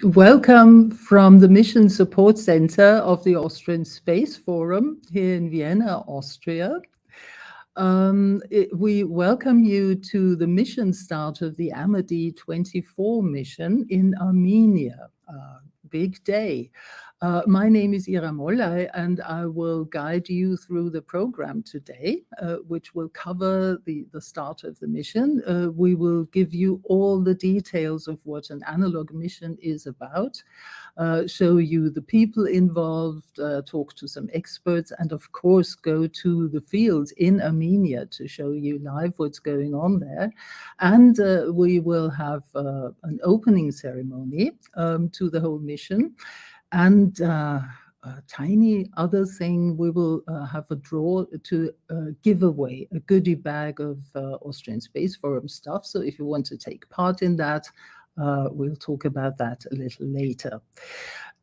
Welcome from the Mission Support Center of the Austrian Space Forum here in Vienna, Austria. We welcome you to the mission start of the AMADEE-24 mission in Armenia. Big day. My name is Ira Mollay, and I will guide you through the program today, which will cover the start of the mission. We will give you all the details of what an analog mission is about, show you the people involved, talk to some experts, and of course go to the field in Armenia to show you live what's going on there. And we will have an opening ceremony to the whole mission. And a tiny other thing, we will have a draw to give away a goodie bag of Austrian Space Forum stuff. So if you want to take part in that, we'll talk about that a little later.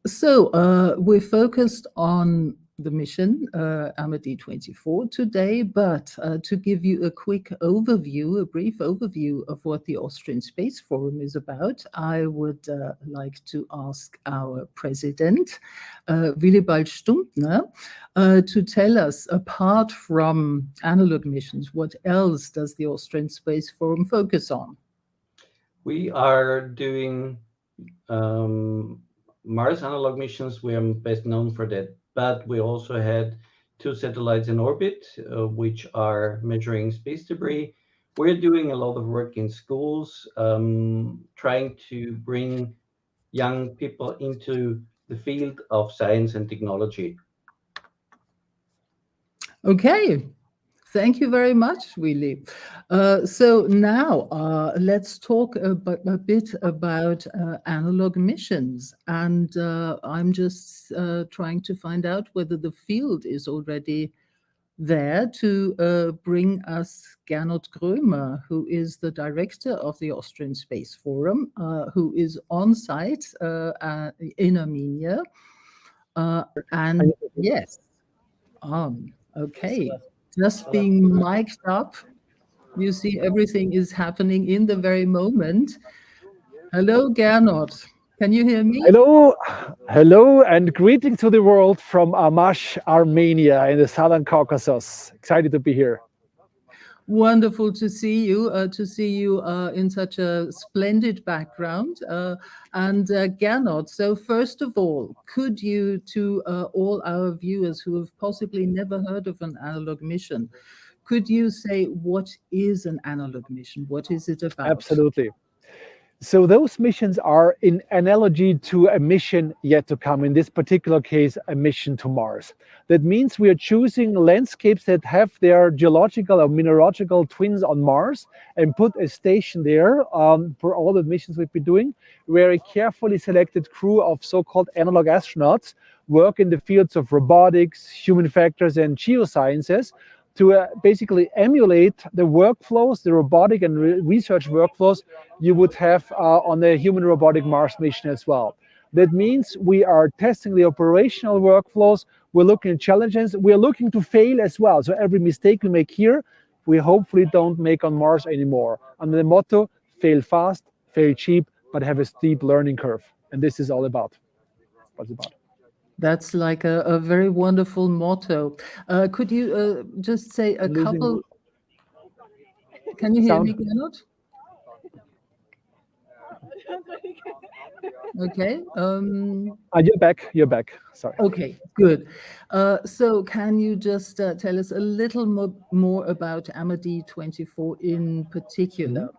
So we're focused on the mission, AMADEE-24 today, but to give you a quick overview, a brief overview of what the Austrian Space Forum is about, I would like to ask our president, Willibald Stumptner, to tell us, apart from analog missions, what else does the Austrian Space Forum focus on? We are doing Mars analog missions. We are best known for that. But we also had 2 satellites in orbit, which are measuring space debris. We're doing a lot of work in schools, trying to bring young people into the field of science and technology. Okay. Thank you very much, Willy. So now let's talk a bit about analog missions. And I'm just trying to find out whether the field is already there to bring us Gernot Grömer, who is the director of the Austrian Space Forum, who is on site in Armenia. And yes, okay. Just being mic'd up, you see everything is happening in the very moment. Hello, Gernot. Can you hear me? Hello, and greetings to the world from Amash, Armenia, in the Southern Caucasus. Excited to be here. Wonderful to see you in such a splendid background. And Gernot, so first of all, could you, to all our viewers who have possibly never heard of an analog mission, could you say what is an analog mission? What is it about? Absolutely. So those missions are in analogy to a mission yet to come, in this particular case, a mission to Mars. That means we are choosing landscapes that have their geological or mineralogical twins on Mars and put a station there for all the missions we've been doing, where a carefully selected crew of so-called analog astronauts work in the fields of robotics, human factors, and geosciences to basically emulate the workflows, the robotic and research workflows you would have on a human robotic Mars mission as well. That means we are testing the operational workflows, we're looking at challenges, we're looking to fail as well. So every mistake we make here, we hopefully don't make on Mars anymore. Under the motto, fail fast, fail cheap, but have a steep learning curve. And this is all about what it's about. That's like a very wonderful motto. Could you just say a couple? Can you hear me, Gernot? Okay. You're back. Sorry. Okay, good. So can you just tell us a little more about AMADEE-24 in particular? Mm-hmm.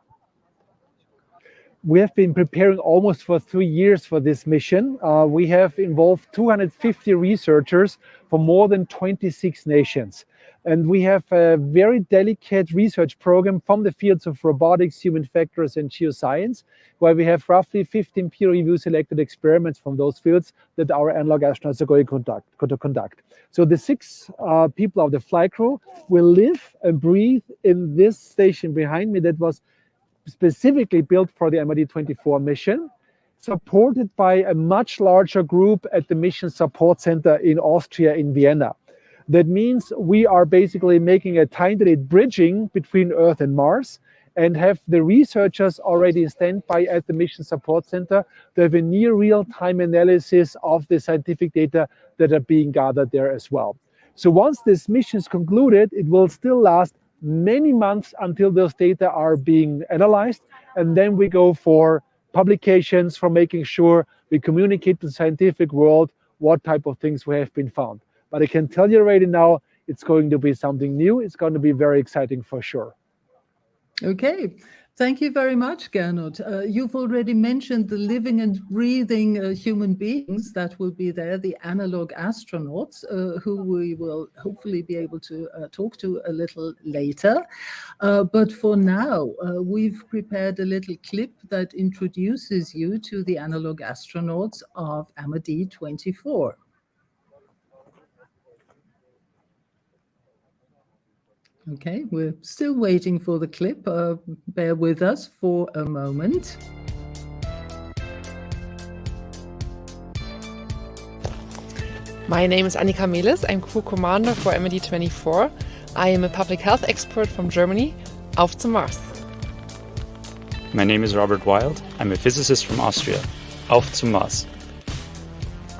We have been preparing almost for 3 years for this mission. We have involved 250 researchers from more than 26 nations. And we have a very delicate research program from the fields of robotics, human factors, and geoscience, where we have roughly 15 peer-review selected experiments from those fields that our analog astronauts are going to conduct. So the 6 people of the flight crew will live and breathe in this station behind me that was specifically built for the AMADEE-24 mission, supported by a much larger group at the Mission Support Center in Austria, in Vienna. That means we are basically making a tiny bridging between Earth and Mars, and have the researchers already in standby at the Mission Support Center to have a near real-time analysis of the scientific data that are being gathered there as well. So once this mission is concluded, it will still last many months until those data are being analyzed, and then we go for publications, for making sure we communicate to the scientific world what type of things we have been found. But I can tell you already now, it's going to be something new. It's going to be very exciting for sure. Okay, thank you very much, Gernot. You've already mentioned the living and breathing human beings that will be there, the analog astronauts, who we will hopefully be able to talk to a little later. But for now, we've prepared a little clip that introduces you to the analog astronauts of AMADEE-24. Okay, we're still waiting for the clip. Bear with us for a moment. My name is Anika. I'm crew commander for AMADEE-24. I am a public health expert from Germany. Auf zum Mars. My name is Robert Wild. I'm a physicist from Austria. Auf zum Mars.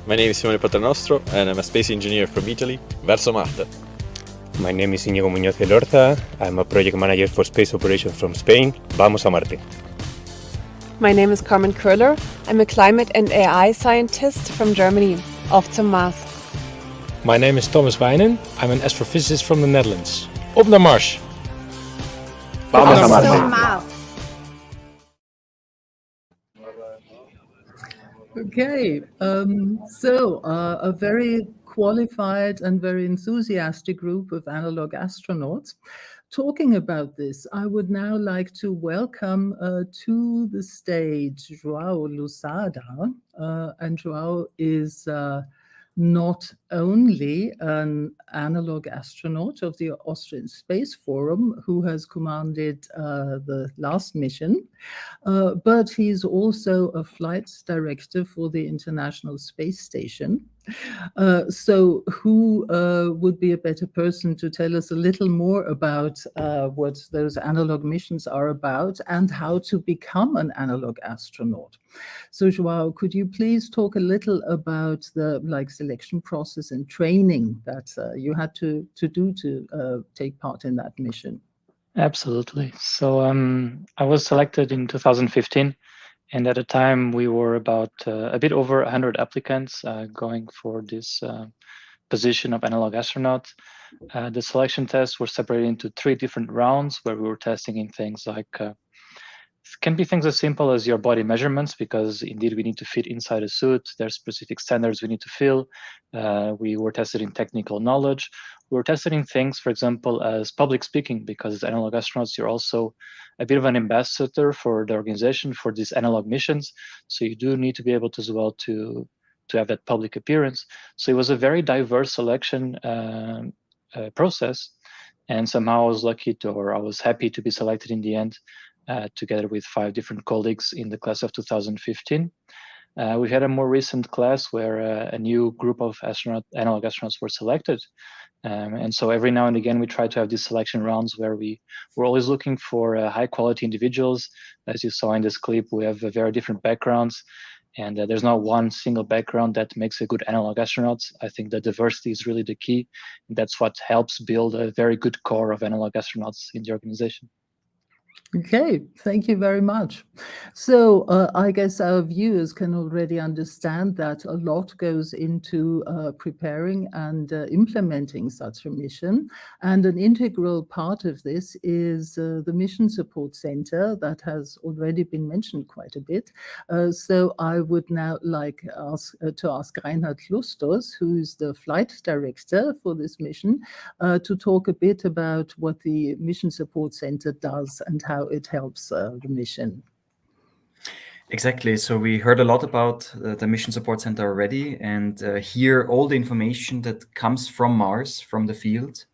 My name is Simone Paternostro and I'm a space engineer from Italy. Verso Marte. My name is Íñigo Muñoz de Lorza. I'm a project manager for space operations from Spain. Vamos a Marte. My name is Carmen Köhler. I'm a climate and AI scientist from Germany. Auf zum Mars. My name is Thomas Wijnen. I'm an astrophysicist from the Netherlands. Op naar Mars. Vamos a Marte. Okay, so a very qualified and very enthusiastic group of analog astronauts. Talking about this, I would now like to welcome to the stage João Lusada. And João is not only an analog astronaut of the Austrian Space Forum who has commanded the last mission, but he's also a flight director for the International Space Station. So who would be a better person to tell us a little more about what those analog missions are about and how to become an analog astronaut? So João, could you please talk a little about the selection process and training that you had to do to take part in that mission? Absolutely. So I was selected in 2015. And at the time, we were about a bit over 100 applicants going for this position of analog astronaut. The selection tests were separated into 3 different rounds where we were testing in things like, can be things as simple as your body measurements, because indeed we need to fit inside a suit. There's specific standards we need to fill. We were tested in technical knowledge. We were tested in things, for example, as public speaking, because as analog astronauts, you're also a bit of an ambassador for the organization for these analog missions. So you do need to be able to as well to have that public appearance. So it was a very diverse selection process. And somehow I was lucky to, or I was happy to be selected in the end, together with 5 different colleagues in the class of 2015. We had a more recent class where a new group of analog astronauts were selected. And so every now and again, we try to have these selection rounds where we're always looking for high quality individuals. As you saw in this clip, we have very different backgrounds, and there's not one single background that makes a good analog astronaut. I think that diversity is really the key. And that's what helps build a very good core of analog astronauts in the organization. Okay, thank you very much. So I guess our viewers can already understand that a lot goes into preparing and implementing such a mission. And an integral part of this is the Mission Support Center that has already been mentioned quite a bit. So I would now like to ask Reinhard Lustos, who's the flight director for this mission, to talk a bit about what the Mission Support Center does and how it helps the mission. Exactly. So we heard a lot about the Mission Support Center already, and here all the information that comes from Mars, from the field,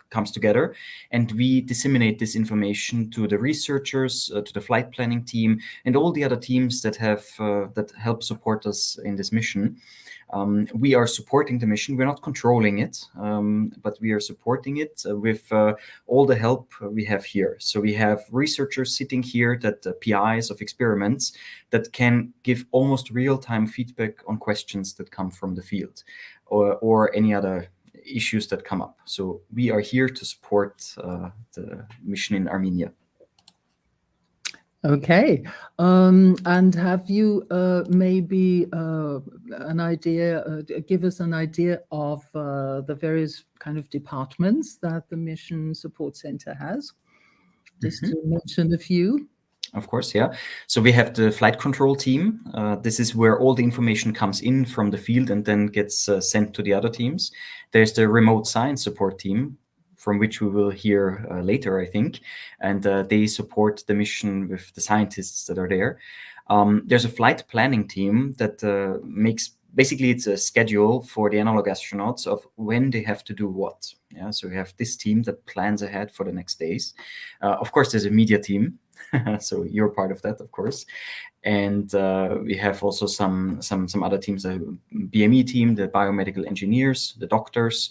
comes together, and we disseminate this information to the researchers, to the flight planning team, and all the other teams that help support us in this mission. We are supporting the mission. We're not controlling it, but we are supporting it with all the help we have here. So we have researchers sitting here, PIs of experiments, that can give almost real-time feedback on questions that come from the field or any other issues that come up. So we are here to support the mission in Armenia. Okay, and have you maybe an idea, give us an idea of the various kind of departments that the Mission Support Center has? Just to mention a few. Of course, yeah. So we have the flight control team. This is where all the information comes in from the field and then gets sent to the other teams. There's the remote science support team, from which we will hear later, I think. And they support the mission with the scientists that are there. There's a flight planning team that basically it's a schedule for the analog astronauts of when they have to do what. Yeah, so we have this team that plans ahead for the next days. Of course, there's a media team. So you're part of that, of course. And we have also some other teams, the BME team, the biomedical engineers, the doctors,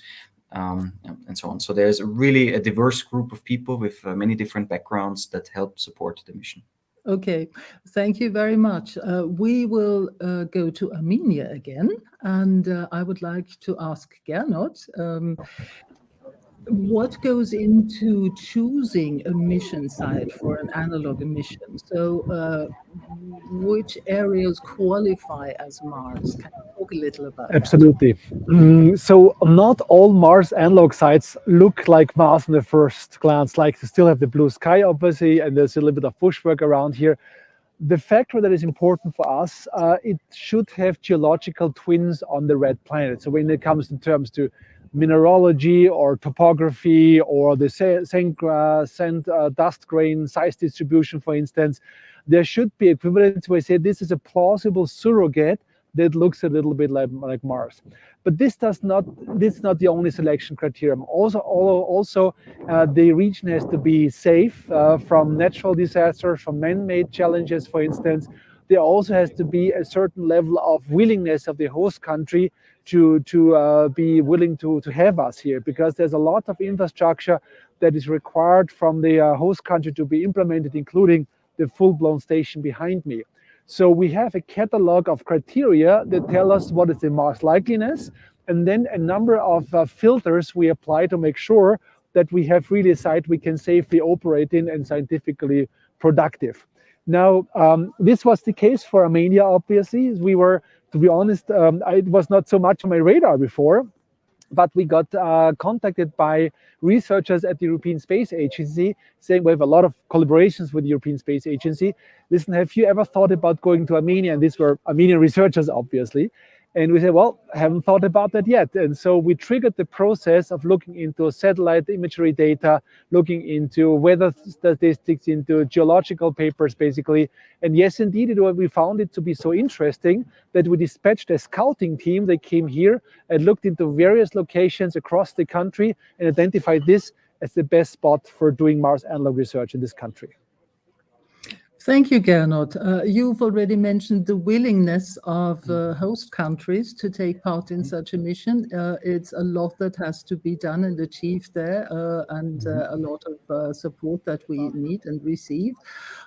and so on. So there's really a diverse group of people with many different backgrounds that help support the mission. Okay, thank you very much. We will go to Armenia again, and I would like to ask Gernot, what goes into choosing a mission site for an analog emission? So which areas qualify as Mars? Can you talk a little about that? Absolutely. So not all Mars analog sites look like Mars in the first glance. Like you still have the blue sky, obviously, and there's a little bit of bushwork around here. The factor that is important for us, it should have geological twins on the red planet. So when it comes in terms to mineralogy or topography or the sand dust grain size distribution, for instance, there should be equivalent to, I say, this is a plausible surrogate that looks a little bit like Mars. But this is not the only selection criterion. Also, the region has to be safe from natural disasters, from man-made challenges, for instance. There also has to be a certain level of willingness of the host country to be willing to have us here, because there's a lot of infrastructure that is required from the host country to be implemented, including the full-blown station behind me. So we have a catalog of criteria that tell us what is the Mars likeliness, and then a number of filters we apply to make sure that we have really a site we can safely operate in and scientifically productive. Now, this was the case for Armenia, obviously. We were, to be honest, it was not so much on my radar before, but we got contacted by researchers at the European Space Agency saying we have a lot of collaborations with the European Space Agency. Listen, have you ever thought about going to Armenia? And these were Armenian researchers, obviously. And we said, well, I haven't thought about that yet. And so we triggered the process of looking into satellite imagery data, looking into weather statistics, into geological papers, basically. And yes, indeed, we found it to be so interesting that we dispatched a scouting team. They came here and looked into various locations across the country and identified this as the best spot for doing Mars analog research in this country. Thank you, Gernot. You've already mentioned the willingness of host countries to take part in such a mission. It's a lot that has to be done and achieved there, and a lot of support that we need and receive.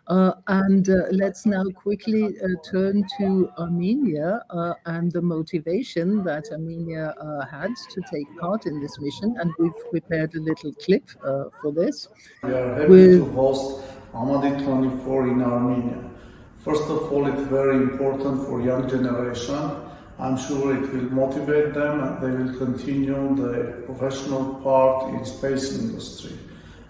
And let's now quickly turn to Armenia and the motivation that Armenia had to take part in this mission. And we've prepared a little clip for this. We are happy to host AMADEE-24 in Armenia. First of all, it's very important for young generation. I'm sure it will motivate them and they will continue the professional part in space industry.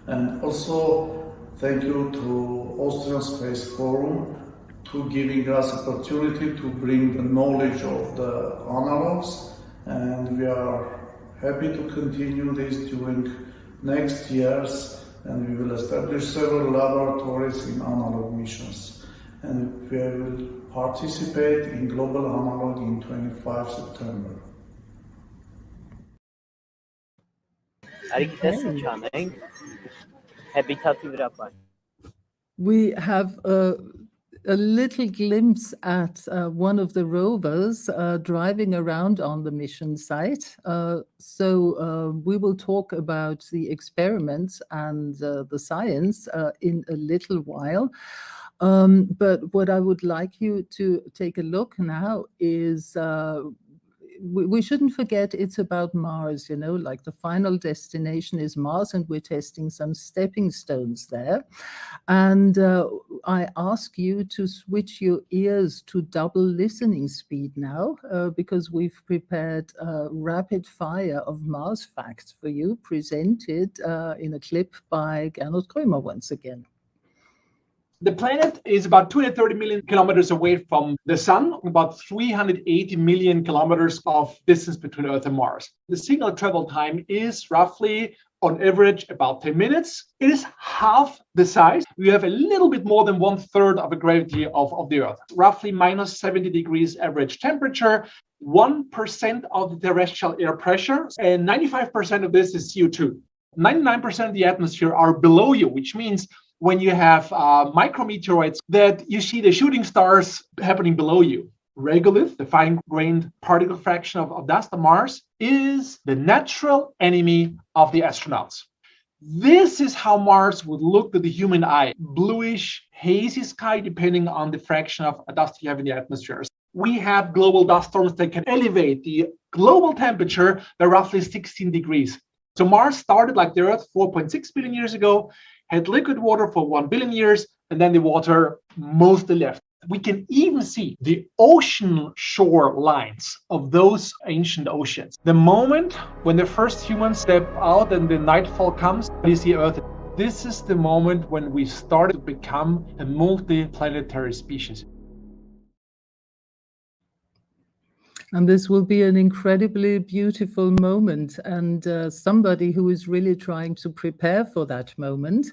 And also, thank you to Austrian Space Forum to giving us opportunity to bring the knowledge of the analogs, and we are happy to continue this during next years. And we will establish several laboratories in analog missions. And we will participate in Global Analog in 25 September. We have a little glimpse at one of the rovers driving around on the mission site. So we will talk about the experiments and the science in a little while. But what I would like you to take a look now is we shouldn't forget it's about Mars, you know, like the final destination is Mars, and we're testing some stepping stones there. And I ask you to switch your ears to double listening speed now, because we've prepared a rapid fire of Mars facts for you, presented in a clip by Gernot Krömer once again. The planet is about 230 million kilometers away from the sun, about 380 million kilometers of distance between Earth and Mars. The signal travel time is roughly, on average, about 10 minutes. It is half the size. We have a little bit more than 1/3 of the gravity of the Earth, roughly minus 70 degrees average temperature, 1% of the terrestrial air pressure, and 95% of this is CO2. 99% of the atmosphere are below you, which means when you have micrometeorites that you see the shooting stars happening below you. Regolith, the fine-grained particle fraction of dust on Mars, is the natural enemy of the astronauts. This is how Mars would look to the human eye. Bluish, hazy sky, depending on the fraction of dust you have in the atmosphere. We have global dust storms that can elevate the global temperature by roughly 16 degrees. So Mars started like the Earth 4.6 billion years ago, had liquid water for 1 billion years, and then the water mostly left. We can even see the ocean shore lines of those ancient oceans. The moment when the first humans step out and the nightfall comes, you see Earth. This is the moment when we start to become a multi-planetary species. And this will be an incredibly beautiful moment, and somebody who is really trying to prepare for that moment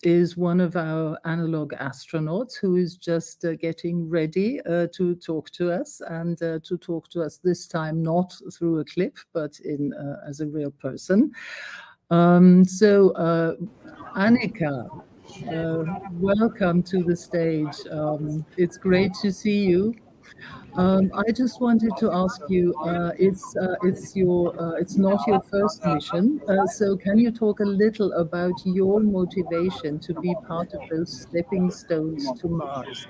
is one of our analog astronauts who is just getting ready to talk to us, and to talk to us this time not through a clip, but in as a real person. So Anika, welcome to the stage. It's great to see you. I just wanted to ask you, it's not your first mission, so can you talk a little about your motivation to be part of those stepping stones to Mars?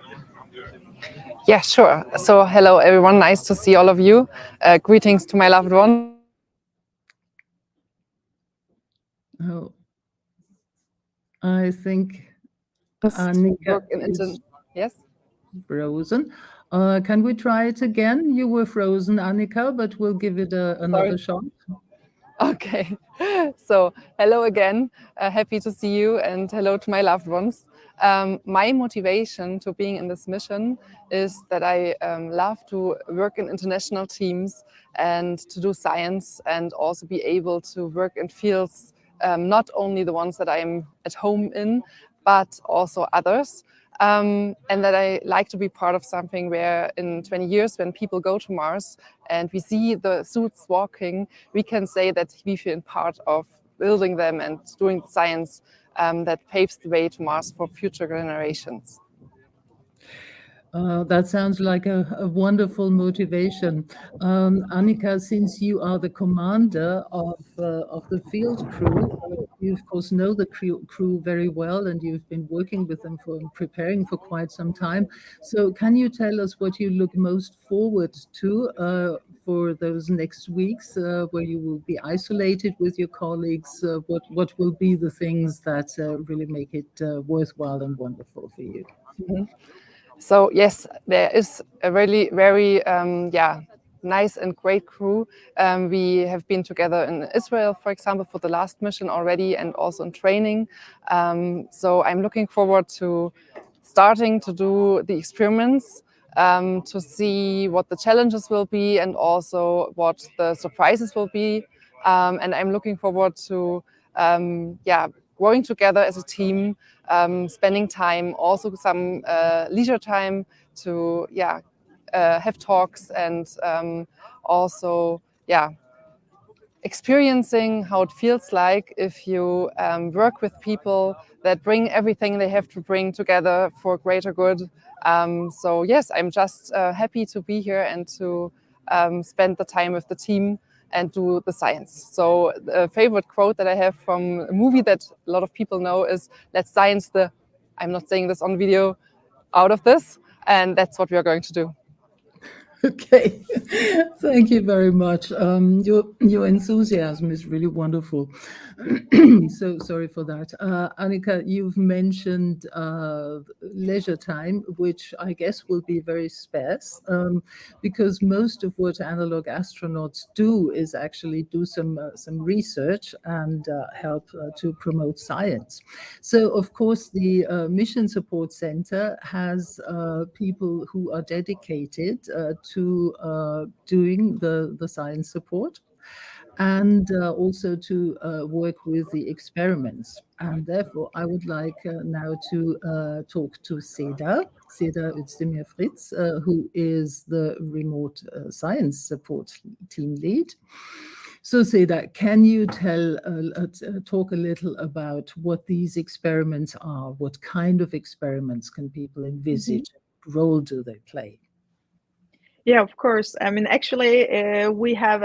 Yeah, sure. So hello everyone, nice to see all of you. Greetings to my loved one. Oh, I think Anika is yes, frozen. Can we try it again? You were frozen, Anika, but we'll give it another shot. Okay. So hello again. Happy to see you, and hello to my loved ones. My motivation to being in this mission is that I love to work in international teams and to do science, and also be able to work in fields, not only the ones that I'm at home in, but also others. And that I like to be part of something where in 20 years, when people go to Mars and we see the suits walking, we can say that we've been part of building them and doing the science that paves the way to Mars for future generations. That sounds like a wonderful motivation. Anika, since you are the commander of the field crew, you of course know the crew very well, and you've been working with them for preparing for quite some time. So can you tell us what you look most forward to for those next weeks, where you will be isolated with your colleagues? What will be the things that really make it worthwhile and wonderful for you? Mm-hmm. So yes, there is a really very nice and great crew. We have been together in Israel, for example, for the last mission already, and also in training. So I'm looking forward to starting to do the experiments, to see what the challenges will be and also what the surprises will be. And I'm looking forward to growing together as a team, spending time, also some leisure time to have talks, and also experiencing how it feels like if you work with people that bring everything they have to bring together for greater good. So yes, I'm just happy to be here and to spend the time with the team and do the science. So the favorite quote that I have from a movie that a lot of people know is, let's science the, I'm not saying this on video, out of this. And that's what we are going to do. Okay, thank you very much. Your enthusiasm is really wonderful. So sorry for that. Anika, you've mentioned leisure time, which I guess will be very sparse, because most of what analog astronauts do is actually do some research and help to promote science. So of course, the Mission Support Center has people who are dedicated to doing the science support, and also to work with the experiments. And therefore, I would like now to talk to Seda Özdemir Fritz, who is the remote science support team lead. So Seda, can you talk a little about what these experiments are? What kind of experiments can people envisage? What role do they play? Yeah, of course. I mean, actually, we have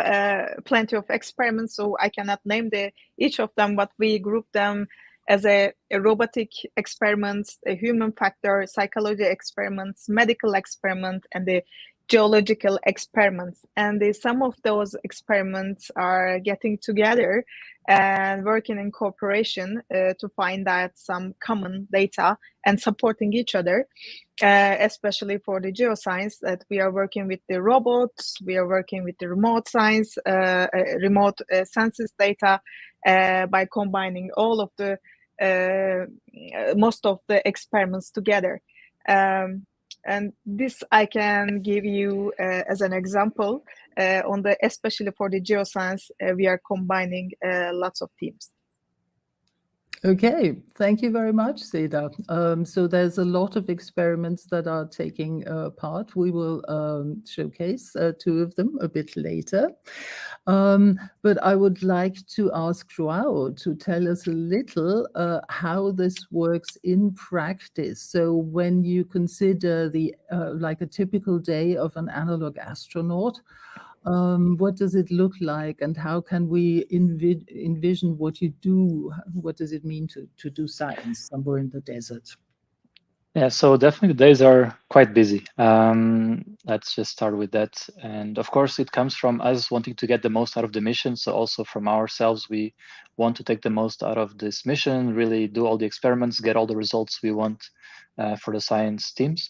plenty of experiments, so I cannot name each of them, but we group them as a robotic experiments, a human factor, psychology experiments, medical experiment, and the geological experiments. And some of those experiments are getting together and working in cooperation to find out some common data and supporting each other, especially for the geoscience that we are working with the robots, we are working with the remote science, remote census data by combining all of the most of the experiments together. And this I can give you as an example especially for the geoscience, we are combining lots of teams. Okay, thank you very much, Seda. So there's a lot of experiments that are taking part. We will showcase two of them a bit later. But I would like to ask Joao to tell us a little how this works in practice. So when you consider like a typical day of an analog astronaut, what does it look like, and how can we envision what you do? What does it mean to do science somewhere in the desert? Yeah, so definitely the days are quite busy. Let's just start with that. And of course, it comes from us wanting to get the most out of the mission. So also from ourselves, we want to take the most out of this mission, really do all the experiments, get all the results we want for the science teams.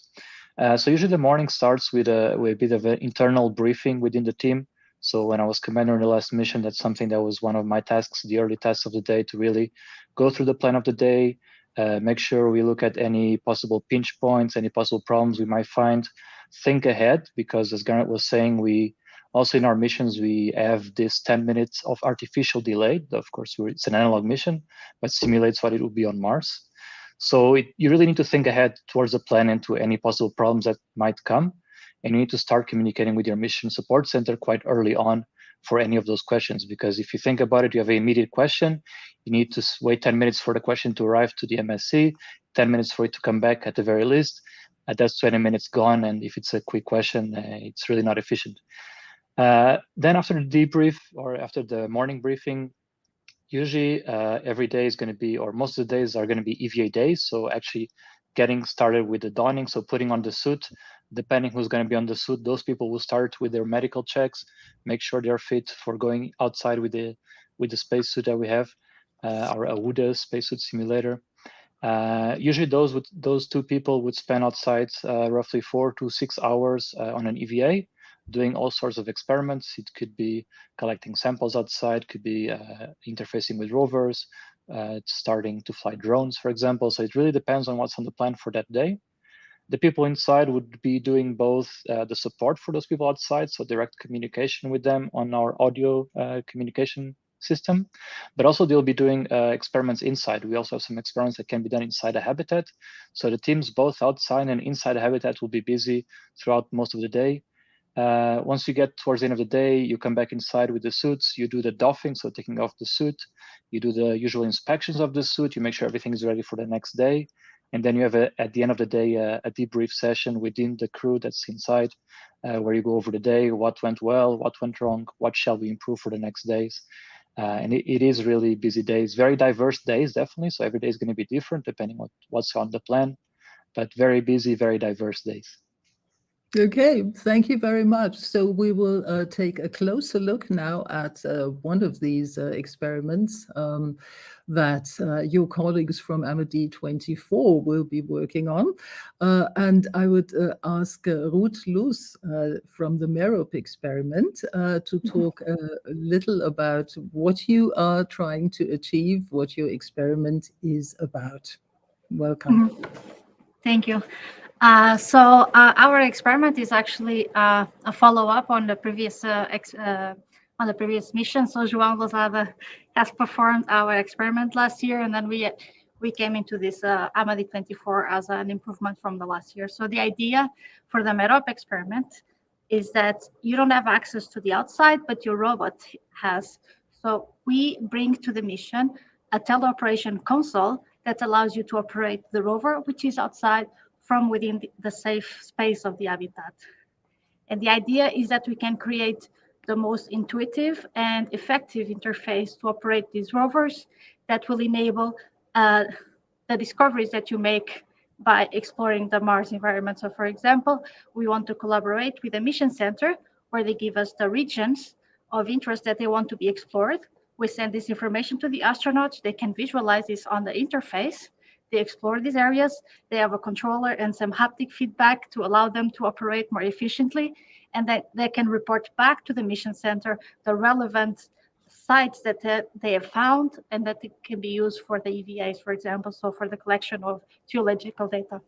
So usually the morning starts with a bit of an internal briefing within the team. So when I was commander in the last mission, that's something that was one of my tasks, the early tasks of the day, to really go through the plan of the day, make sure we look at any possible pinch points, any possible problems we might find, think ahead, because as Garnet was saying, we also in our missions, we have this 10 minutes of artificial delay. Of course, it's an analog mission, but simulates what it would be on Mars. So you really need to think ahead towards the plan and to any possible problems that might come. And you need to start communicating with your mission support center quite early on for any of those questions. Because if you think about it, you have an immediate question, you need to wait 10 minutes for the question to arrive to the MSC, 10 minutes for it to come back at the very least. That's 20 minutes gone. And if it's a quick question, it's really not efficient. Then after the debrief or after the morning briefing, usually every day is going to be, or most of the days are going to be EVA days. So actually getting started with the donning, so putting on the suit, depending who's going to be on the suit, those people will start with their medical checks, make sure they're fit for going outside with the spacesuit that we have, our AUDA spacesuit simulator. Usually those two people would spend outside roughly 4 to 6 hours on an EVA, doing all sorts of experiments. It could be collecting samples outside, could be interfacing with rovers, starting to fly drones, for example. So it really depends on what's on the plan for that day. The people inside would be doing both the support for those people outside, so direct communication with them on our audio communication system, but also they'll be doing experiments inside. We also have some experiments that can be done inside a habitat. So the teams both outside and inside a habitat will be busy throughout most of the day. Once you get towards the end of the day, you come back inside with the suits, you do the doffing, so taking off the suit, you do the usual inspections of the suit, you make sure everything is ready for the next day. And then you have, at the end of the day, a debrief session within the crew that's inside, where you go over the day, what went well, what went wrong, what shall we improve for the next days. And it is really busy days, very diverse days, definitely. So every day is going to be different depending on what's on the plan, but very busy, very diverse days. Okay, thank you very much. So we will take a closer look now at one of these experiments that your colleagues from AMADEE-24 will be working on. And I would ask Ruth Luss from the Meetup Experiment to talk a little about what you are trying to achieve, what your experiment is about. Welcome. Thank you. Our experiment is actually a follow-up on the previous mission. So João Lozada has performed our experiment last year, and then we came into this AMADEE-24 as an improvement from the last year. So the idea for the Meetup experiment is that you don't have access to the outside, but your robot has. So we bring to the mission a teleoperation console that allows you to operate the rover, which is outside, from within the safe space of the habitat. And the idea is that we can create the most intuitive and effective interface to operate these rovers that will enable the discoveries that you make by exploring the Mars environment. So for example, we want to collaborate with the Mission Center, where they give us the regions of interest that they want to be explored. We send this information to the astronauts. They can visualize this on the interface. They explore these areas. They have a controller and some haptic feedback to allow them to operate more efficiently, and that they can report back to the Mission Center the relevant sites that they have found, and that it can be used for the EVAs, for example, so for the collection of geological data.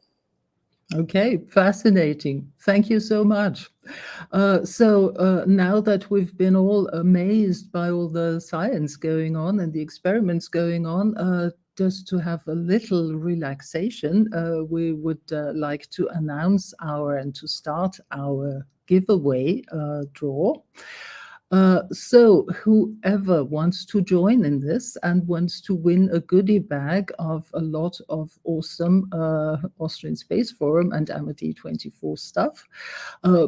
Okay, fascinating. Thank you so much. Now that we've been all amazed by all the science going on and the experiments going on, just to have a little relaxation, we would like to announce and to start our giveaway draw. So whoever wants to join in this and wants to win a goodie bag of a lot of awesome Austrian Space Forum and AMADEE-24 stuff,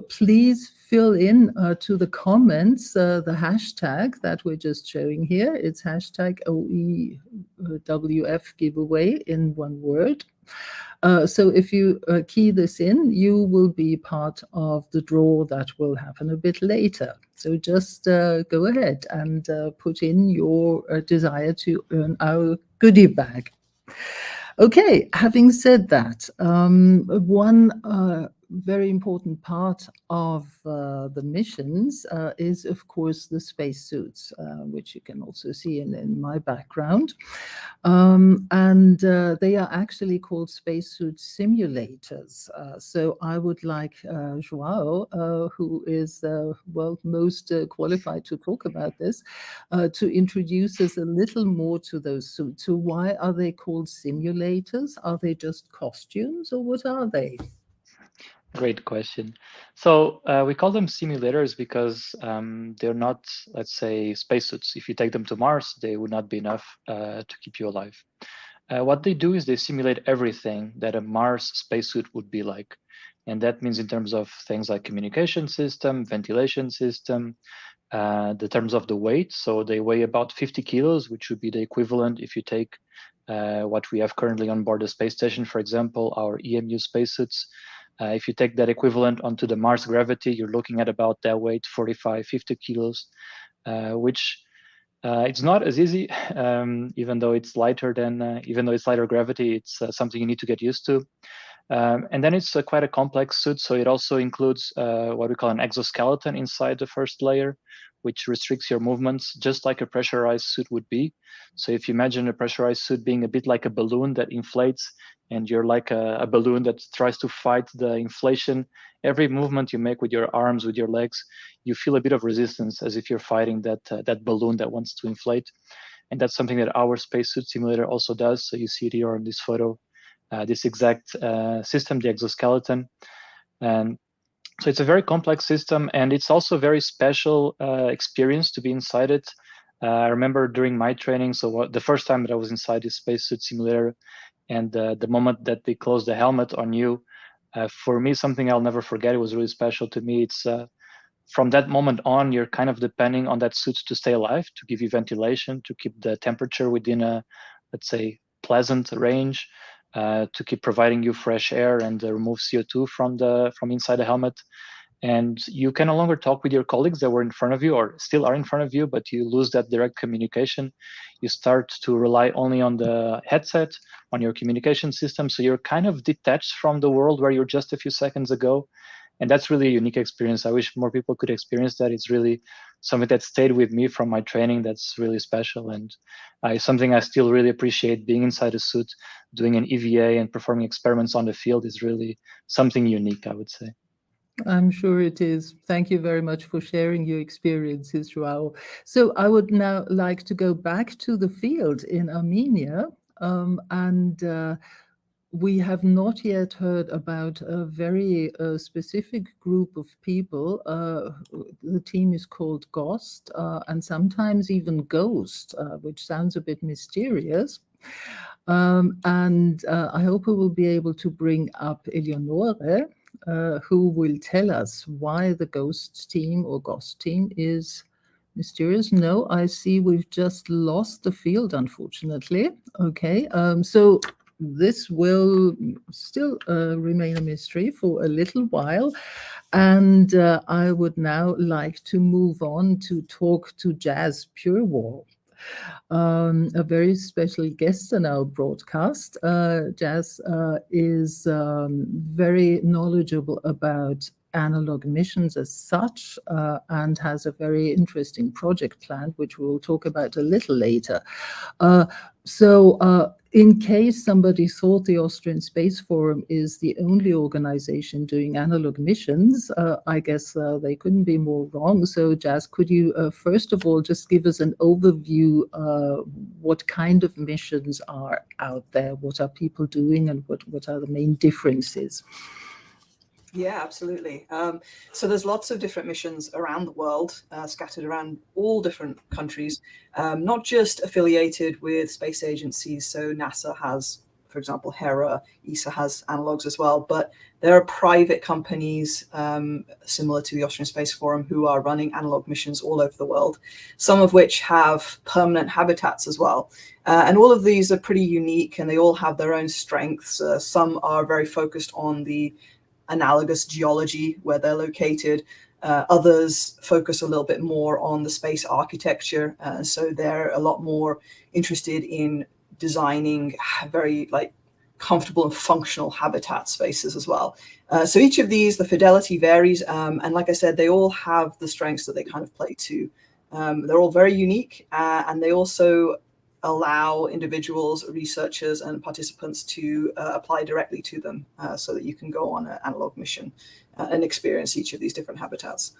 please fill in to the comments the hashtag that we're just showing here. It's hashtag OEWF giveaway in one word. So if you key this in, you will be part of the draw that will happen a bit later. So just go ahead and put in your desire to earn our goodie bag. Okay, having said that, one very important part of the missions is, of course, the spacesuits, which you can also see in my background. And they are actually called spacesuit simulators. So I would like João, who is, well, most qualified to talk about this, to introduce us a little more to those suits. So why are they called simulators? Are they just costumes, or what are they? Great question. So we call them simulators because they're not, let's say, spacesuits. If you take them to Mars, they would not be enough to keep you alive. What they do is they simulate everything that a Mars spacesuit would be like. And that means in terms of things like communication system, ventilation system, the terms of the weight. So they weigh about 50 kilos, which would be the equivalent if you take what we have currently on board the space station, for example, our EMU spacesuits. If you take that equivalent onto the Mars gravity, you're looking at about that weight, 45, 50 kilos, which it's not as easy, even though it's lighter gravity, it's something you need to get used to. And then it's quite a complex suit. So it also includes what we call an exoskeleton inside the first layer, which restricts your movements just like a pressurized suit would be. So if you imagine a pressurized suit being a bit like a balloon that inflates, and you're like a balloon that tries to fight the inflation, every movement you make with your arms, with your legs, you feel a bit of resistance as if you're fighting that balloon that wants to inflate. And that's something that our spacesuit simulator also does. So you see it here on this photo, this exact system, the exoskeleton. And So it's a very complex system, and it's also a very special experience to be inside it. I remember during my training, so the first time that I was inside this spacesuit simulator, and the moment that they closed the helmet on you, for me, something I'll never forget. It was really special to me. It's from that moment on, you're kind of depending on that suit to stay alive, to give you ventilation, to keep the temperature within a, let's say, pleasant range, to keep providing you fresh air and remove CO2 from inside the helmet. And you can no longer talk with your colleagues that were in front of you or still are in front of you, but you lose that direct communication. You start to rely only on the headset, on your communication system. So you're kind of detached from the world where you're just a few seconds ago. And that's really a unique experience. I wish more people could experience that. It's really something that stayed with me from my training. That's really special. And something I still really appreciate. Being inside a suit, doing an EVA and performing experiments on the field is really something unique, I would say. I'm sure it is. Thank you very much for sharing your experiences, Joao. So I would now like to go back to the field in Armenia, and we have not yet heard about a very specific group of people. The team is called GOST, and sometimes even Ghost, which sounds a bit mysterious. And I hope we will be able to bring up Eleonore, who will tell us why the GHOST team or GHOST team is mysterious. No, I see we've just lost the field, unfortunately. Okay, so this will still remain a mystery for a little while. And I would now like to move on to talk to Jazz Purewall, a very special guest in our broadcast. Jazz is very knowledgeable about analog missions as such, and has a very interesting project plan, which we'll talk about a little later. So in case somebody thought the Austrian Space Forum is the only organization doing analog missions, I guess they couldn't be more wrong. So Jazz, could you first of all just give us an overview what kind of missions are out there, what are people doing, and what are the main differences? Yeah, absolutely. So there's lots of different missions around the world, scattered around all different countries, not just affiliated with space agencies. So NASA has, for example, Hera, ESA has analogs as well, but there are private companies similar to the Austrian Space Forum who are running analog missions all over the world, some of which have permanent habitats as well. And all of these are pretty unique, and they all have their own strengths. Some are very focused on the analogous geology where they're located. Others focus a little bit more on the space architecture. So they're a lot more interested in designing very comfortable and functional habitat spaces as well. So each of these, the fidelity varies. And like I said, they all have the strengths that they kind of play to. They're all very unique, and they also allow individuals, researchers, and participants to apply directly to them, so that you can go on an analog mission and experience each of these different habitats.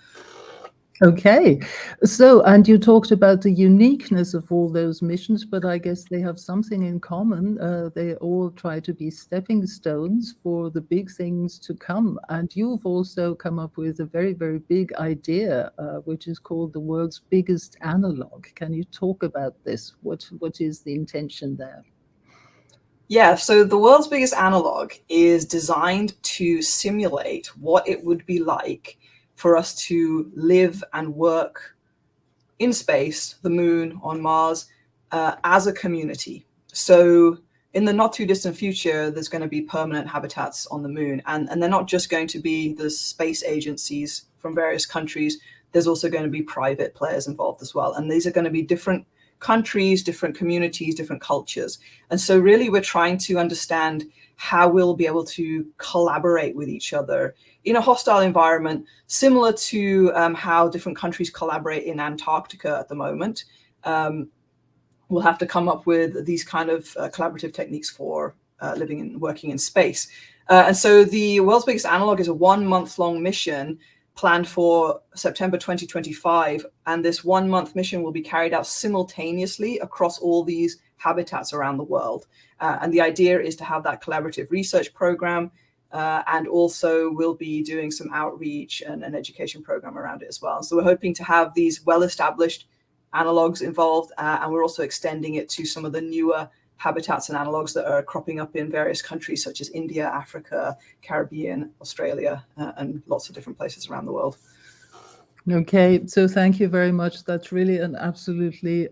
Okay, so, and you talked about the uniqueness of all those missions, but I guess they have something in common. They all try to be stepping stones for the big things to come. And you've also come up with a very, very big idea, which is called the world's biggest analog. Can you talk about this? What is the intention there? Yeah, so the world's biggest analog is designed to simulate what it would be like for us to live and work in space, the moon, on Mars, as a community. So in the not too distant future, there's going to be permanent habitats on the moon. And they're not just going to be the space agencies from various countries. There's also going to be private players involved as well. And these are going to be different countries, different communities, different cultures. And so really we're trying to understand how we'll be able to collaborate with each other in a hostile environment, similar to how different countries collaborate in Antarctica at the moment. We'll have to come up with these kind of collaborative techniques for living and working in space. And so the world's biggest analog is a 1-month-long mission planned for September 2025. And this 1-month mission will be carried out simultaneously across all these habitats around the world. And the idea is to have that collaborative research program, and also we'll be doing some outreach and an education program around it as well. So we're hoping to have these well-established analogs involved, and we're also extending it to some of the newer habitats and analogs that are cropping up in various countries such as India, Africa, Caribbean, Australia, and lots of different places around the world. Okay, so thank you very much. That's really an absolutely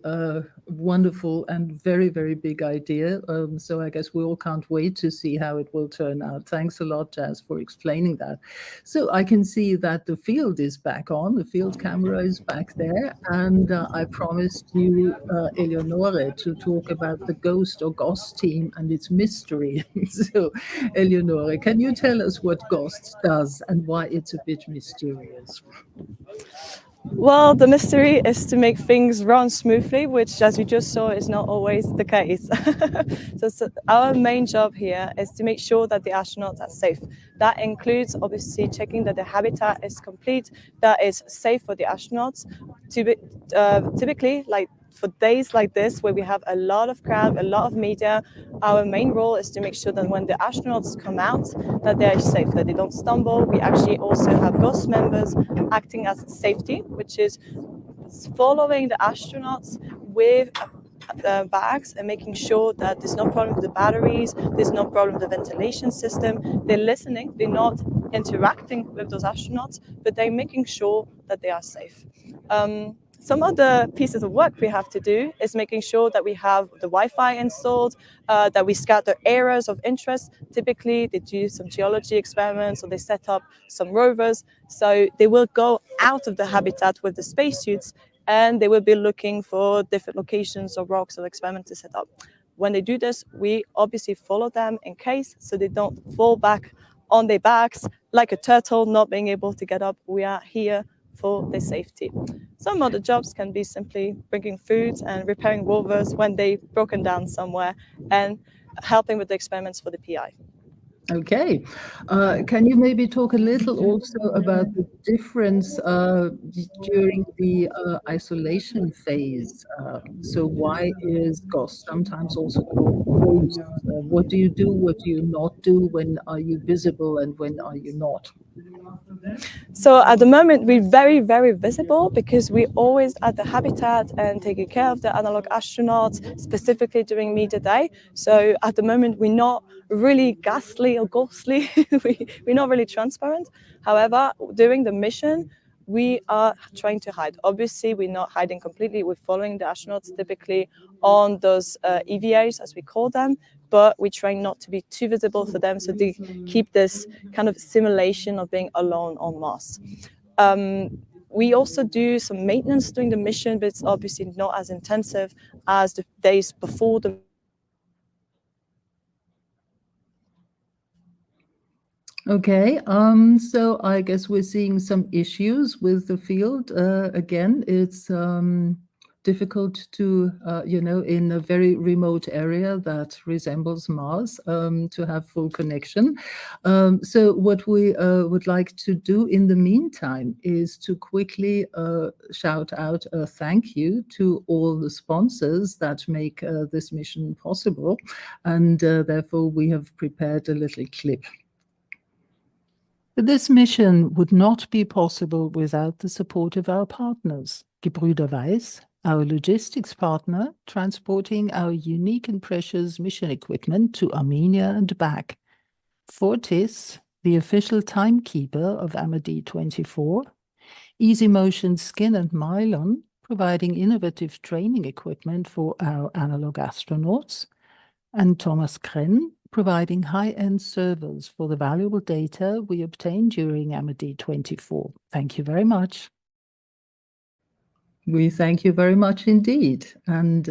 wonderful and very, very big idea. So I guess we all can't wait to see how it will turn out. Thanks a lot, Jazz, for explaining that. So I can see that the field is back on, the field camera is back there, and I promised you, Eleonore, to talk about the GHOST or GHOST team and its mystery. So, Eleonore, can you tell us what GHOST does and why it's a bit mysterious? Well, the mystery is to make things run smoothly, which, as you just saw, is not always the case. So our main job here is to make sure that the astronauts are safe. That includes obviously checking that the habitat is complete, that is safe for the astronauts. Typically, like for days like this, where we have a lot of crowd, a lot of media, our main role is to make sure that when the astronauts come out, that they're safe, that they don't stumble. We actually also have GHOST members acting as safety, which is following the astronauts with bags and making sure that there's no problem with the batteries, there's no problem with the ventilation system. They're listening, they're not interacting with those astronauts, but they're making sure that they are safe. Some of the pieces of work we have to do is making sure that we have the Wi-Fi installed, that we scout the areas of interest. Typically, they do some geology experiments, or they set up some rovers. So they will go out of the habitat with the spacesuits, and they will be looking for different locations or rocks or experiments to set up. When they do this, we obviously follow them in case, so they don't fall back on their backs like a turtle, not being able to get up. We are here for their safety. Some of the jobs can be simply bringing food and repairing rovers when they've broken down somewhere, and helping with the experiments for the PI. Okay. Can you maybe talk a little also about the difference during the isolation phase? So why is GHOST sometimes also called GHOST? What do you do? What do you not do? When are you visible and when are you not? So at the moment, we're very, very visible because we're always at the habitat and taking care of the analog astronauts, specifically during media day. So at the moment, we're not really ghastly or ghostly. We're not really transparent. However, during the mission, we are trying to hide. Obviously, we're not hiding completely. We're following the astronauts typically on those EVAs, as we call them, but we're trying not to be too visible for them, so they keep this kind of simulation of being alone on Mars. We also do some maintenance during the mission, but it's obviously not as intensive as the days before the. Okay, so I guess we're seeing some issues with the field. Again, it's difficult to, in a very remote area that resembles Mars, to have full connection. So what we would like to do in the meantime is to quickly shout out a thank you to all the sponsors that make this mission possible. And therefore, we have prepared a little clip. This mission would not be possible without the support of our partners. Gebrüder Weiss, our logistics partner, transporting our unique and precious mission equipment to Armenia and back. Fortis, the official timekeeper of AMADEE-24. Easy Motion Skin and Mylon, providing innovative training equipment for our analog astronauts. And Thomas Krenn, providing high-end servers for the valuable data we obtained during AMADEE-24. Thank you very much. We thank you very much indeed. And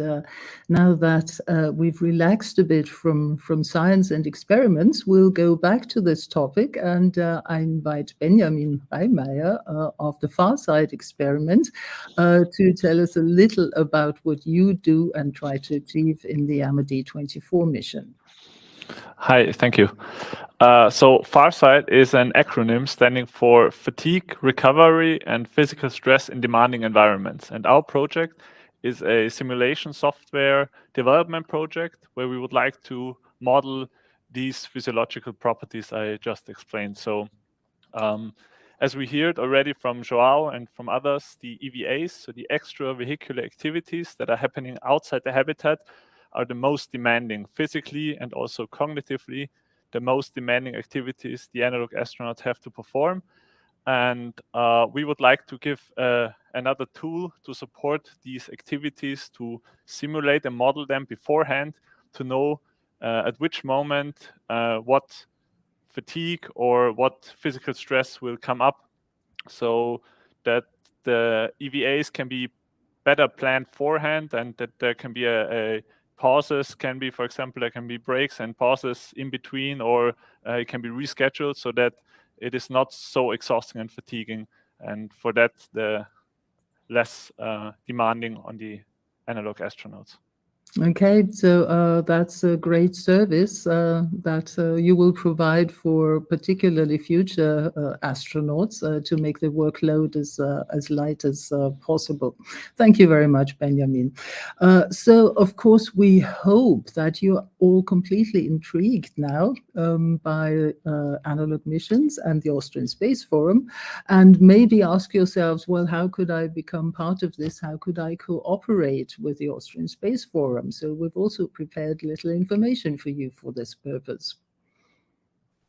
now that we've relaxed a bit from science and experiments, we'll go back to this topic, and I invite Benjamin Reimeyer of the Faride experiment to tell us a little about what you do and try to achieve in the AMADEE-24 mission. Hi, thank you. So Faride is an acronym standing for Fatigue, Recovery, and Physical Stress in Demanding Environments. And our project is a simulation software development project where we would like to model these physiological properties I just explained. So as we heard already from Joao and from others, the EVAs, so the extravehicular activities that are happening outside the habitat, are the most demanding physically and also cognitively, the most demanding activities the analog astronauts have to perform. And we would like to give another tool to support these activities, to simulate and model them beforehand, to know at which moment what fatigue or what physical stress will come up, so that the EVAs can be better planned beforehand, and that there can be a pauses, can be, for example, there can be breaks and pauses in between, or it can be rescheduled so that it is not so exhausting and fatiguing, and for that the less demanding on the analog astronauts. Okay, so that's a great service that you will provide for particularly future astronauts to make the workload as light as possible. Thank you very much, Benjamin. So, of course, we hope that you're all completely intrigued now by analog missions and the Austrian Space Forum, and maybe ask yourselves, well, how could I become part of this? How could I cooperate with the Austrian Space Forum? So we've also prepared little information for you for this purpose.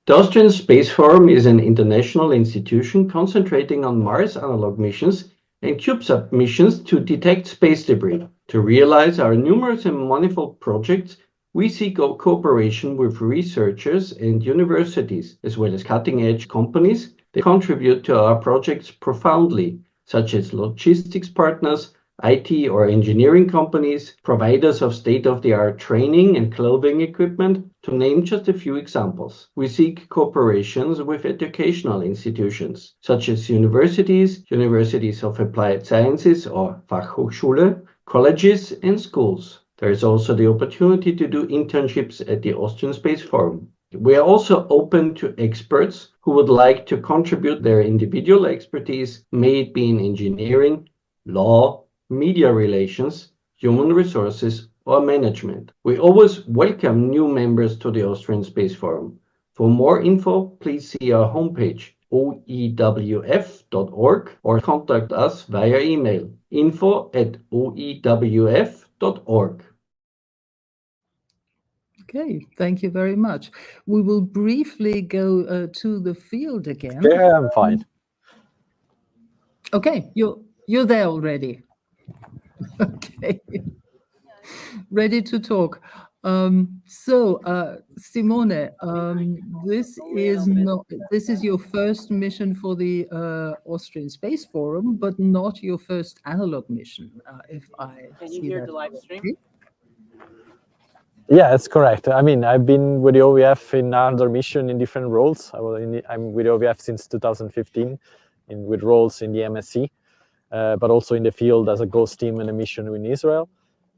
The Austrian Space Forum is an international institution concentrating on Mars analog missions and CubeSat missions to detect space debris. To realize our numerous and manifold projects, we seek cooperation with researchers and universities, as well as cutting-edge companies that contribute to our projects profoundly, such as logistics partners, IT or engineering companies, providers of state-of-the-art training and clothing equipment, to name just a few examples. We seek cooperations with educational institutions, such as universities, universities of applied sciences or Fachhochschule, colleges and schools. There is also the opportunity to do internships at the Austrian Space Forum. We are also open to experts who would like to contribute their individual expertise, may it be in engineering, law, media relations, human resources, or management. We always welcome new members to the Austrian Space Forum. For more info, please see our homepage, oewf.org, or contact us via email, info@oewf.org. Okay, thank you very much. We will briefly go to the field again. Yeah, I'm fine. Okay, you're there already. Okay, ready to talk. Simone, this is your first mission for the Austrian Space Forum, but not your first analog mission. If I Can you hear the live stream? Yeah, that's correct. I mean, I've been with the OVF in another mission in different roles. I'm with the OVF since 2015, with roles in the MSC. But also in the field as a ghost team in a mission in Israel.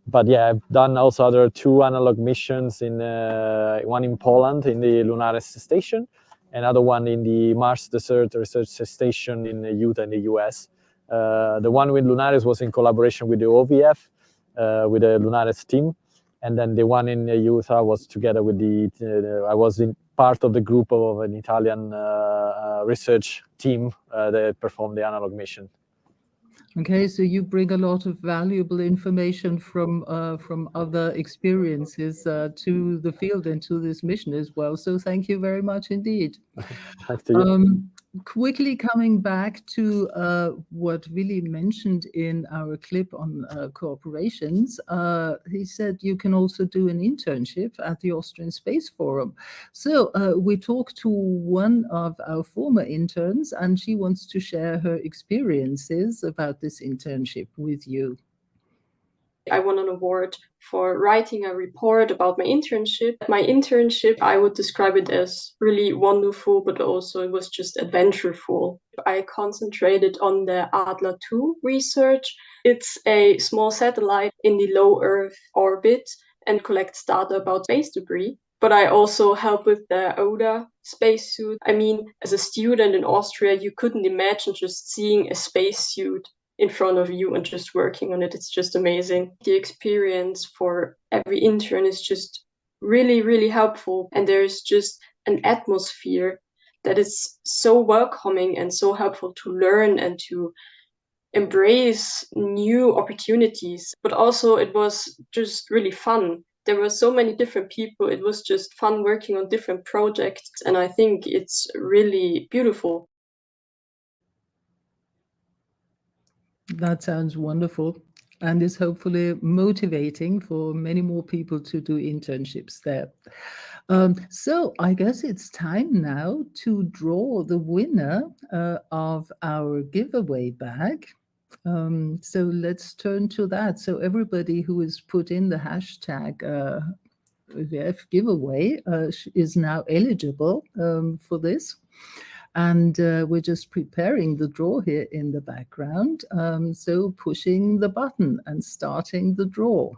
But yeah, I've done also other 2 analog missions, one in Poland in the Lunares station, another one in the Mars Desert Research Station in Utah in the US. The one with Lunares was in collaboration with the OVF, with the Lunares team. And then the one in Utah was together with I was in part of the group of an Italian research team that performed the analog mission. Okay, so you bring a lot of valuable information from other experiences to the field and to this mission as well. So thank you very much indeed. Thanks to you. Quickly coming back to what Willy mentioned in our clip on cooperations, he said you can also do an internship at the Austrian Space Forum. So we talked to one of our former interns, and she wants to share her experiences about this internship with you. I won an award for writing a report about my internship. My internship, I would describe it as really wonderful, but also it was just adventureful. I concentrated on the Adler 2 research. It's a small satellite in the low Earth orbit and collects data about space debris. But I also help with the ODA spacesuit. I mean, as a student in Austria, you couldn't imagine just seeing a spacesuit in front of you and just working on it. It's just amazing. The experience for every intern is just really, really helpful. And there's just an atmosphere that is so welcoming and so helpful to learn and to embrace new opportunities. But also it was just really fun. There were so many different people. It was just fun working on different projects. And I think it's really beautiful. That sounds wonderful and is hopefully motivating for many more people to do internships there. So I guess it's time now to draw the winner of our giveaway bag. So let's turn to that. So everybody who has put in the hashtag VF giveaway is now eligible for this. And we're just preparing the draw here in the background. So pushing the button and starting the draw.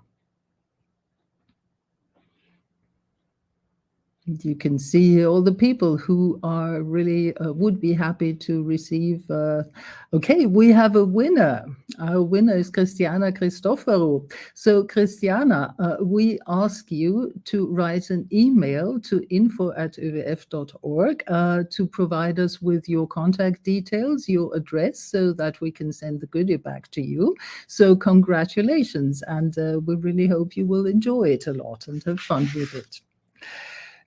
You can see all the people who are really would be happy to receive. Okay, we have a winner. Our winner is Christiana Cristoforo. So Christiana, we ask you to write an email to info@övf.org to provide us with your contact details, your address, so that we can send the goodie bag to you. So congratulations, and we really hope you will enjoy it a lot and have fun with it.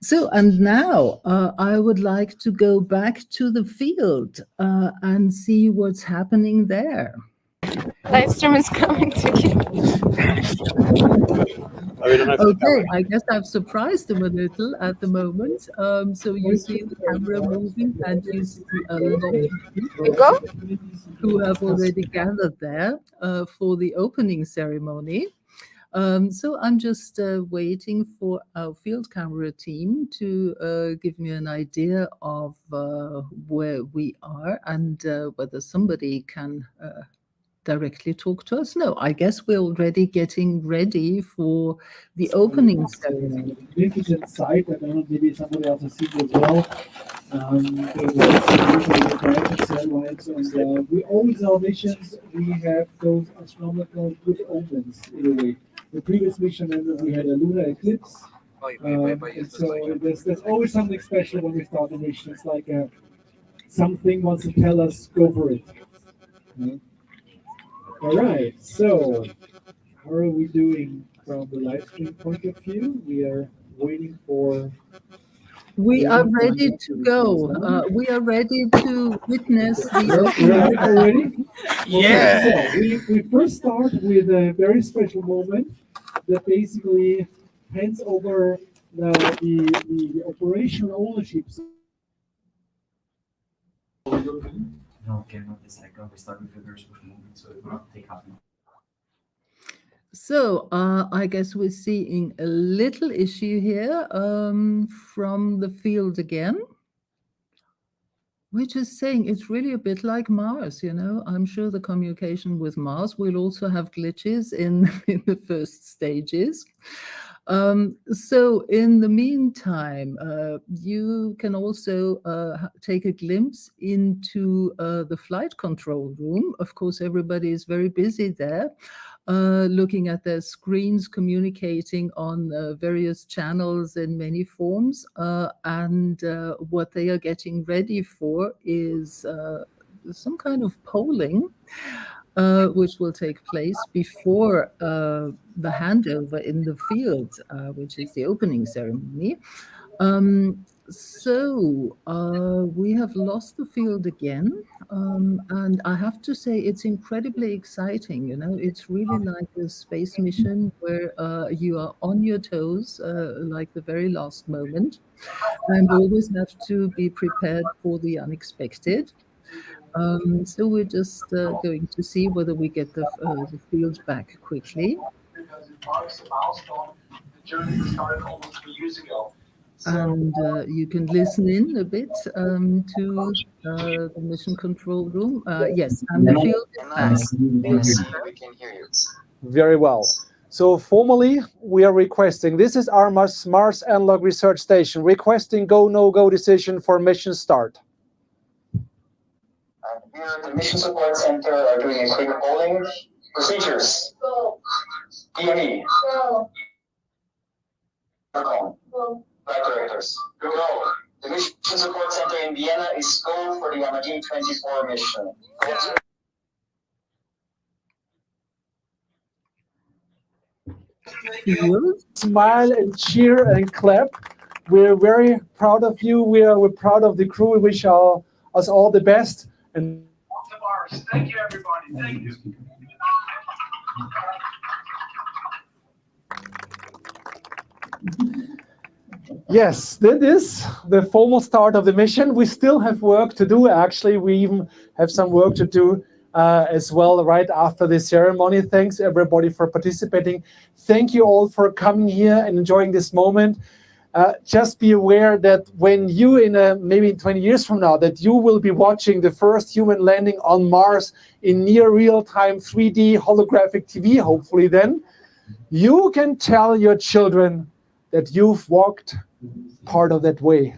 So, and now I would like to go back to the field and see what's happening there. Live stream is coming to you. Okay, I guess I've surprised them a little at the moment. So you see the camera moving and you see a lot of people who have already gathered there for the opening ceremony. So I'm just waiting for our field camera team to give me an idea of where we are and whether somebody can directly talk to us. No, I guess we're already getting ready for the opening ceremony. Magnificent site. I don't know, maybe somebody else has seen it as well. Satellites, and we always in our missions we have those astronomical good omens in a way. The previous mission, we had a lunar eclipse, and so there's always something special when we start a mission. It's like something wants to tell us, go for it. All right, so how are we doing from the live stream point of view? We are waiting for... We are ready to go. We are ready to witness the opening. Already? Yeah. Okay, so we first start with a very special moment that basically hands over the operational ownership. No, okay, not this cycle. We start with a very special moment, so it will not take half an hour. So I guess we're seeing a little issue here from the field again, which is saying it's really a bit like Mars, you know. I'm sure the communication with Mars will also have glitches in the first stages. So in the meantime, you can also take a glimpse into the flight control room. Of course, everybody is very busy there, looking at their screens, communicating on various channels in many forms. And what they are getting ready for is some kind of polling, which will take place before the handover in the field, which is the opening ceremony. So we have lost the field again, and I have to say it's incredibly exciting. You know, it's really like a space mission where you are on your toes, like the very last moment, and always have to be prepared for the unexpected. So we're just going to see whether we get the field back quickly. And you can listen in a bit to the mission control room. Yes, and the field is back. Yes, we can hear you. Very well. So formally, we are requesting, this is our Mars Analog Research Station, requesting go, no-go decision for mission start. Here at the Mission Support Center are doing a quick polling. Procedures. Go. DME. Go. Flight directors. Go. The Mission Support Center in Vienna is go for the AMADEE-24 mission. Smile and cheer and clap. We're very proud of you. We're proud of the crew. We wish us all the best. And Off the Mars. Thank you, everybody. Thank you. yes, that is the formal start of the mission. We still have work to do. Actually, we even have some work to do as well right after the ceremony. Thanks everybody for participating. Thank you all for coming here and enjoying this moment. Just be aware that when you, maybe 20 years from now, that you will be watching the first human landing on Mars in near real-time 3D holographic TV, hopefully then, you can tell your children that you've walked part of that way.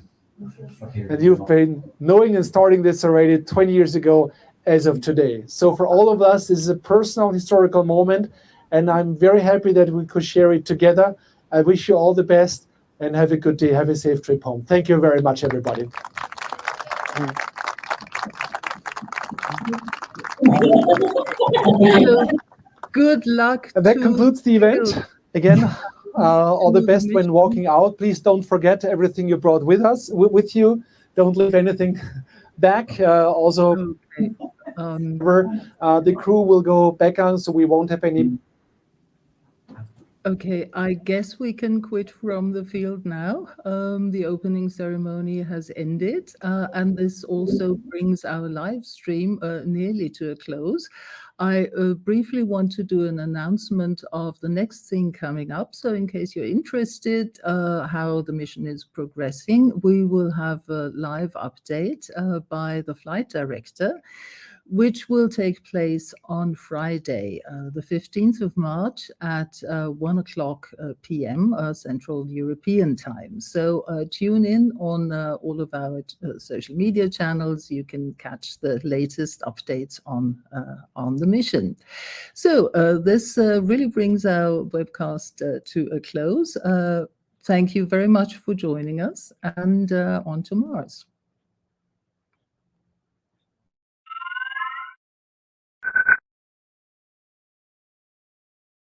And you've been knowing and starting this already 20 years ago as of today. So for all of us, this is a personal historical moment, and I'm very happy that we could share it together. I wish you all the best and have a good day. Have a safe trip home. Thank you very much, everybody. Good luck. And that concludes the event. Again, all the best when walking out. Please don't forget everything you brought with you. Don't leave anything back. Also, the crew will go back on, so we won't have any. Okay, I guess we can quit from the field now. The opening ceremony has ended, and this also brings our live stream nearly to a close. I briefly want to do an announcement of the next thing coming up. So in case you're interested how the mission is progressing, we will have a live update by the flight director, which will take place on Friday, the 15th of March at 1 o'clock p.m. Central European time. So tune in on all of our social media channels. You can catch the latest updates on the mission. So this really brings our webcast to a close. Thank you very much for joining us, and on to Mars.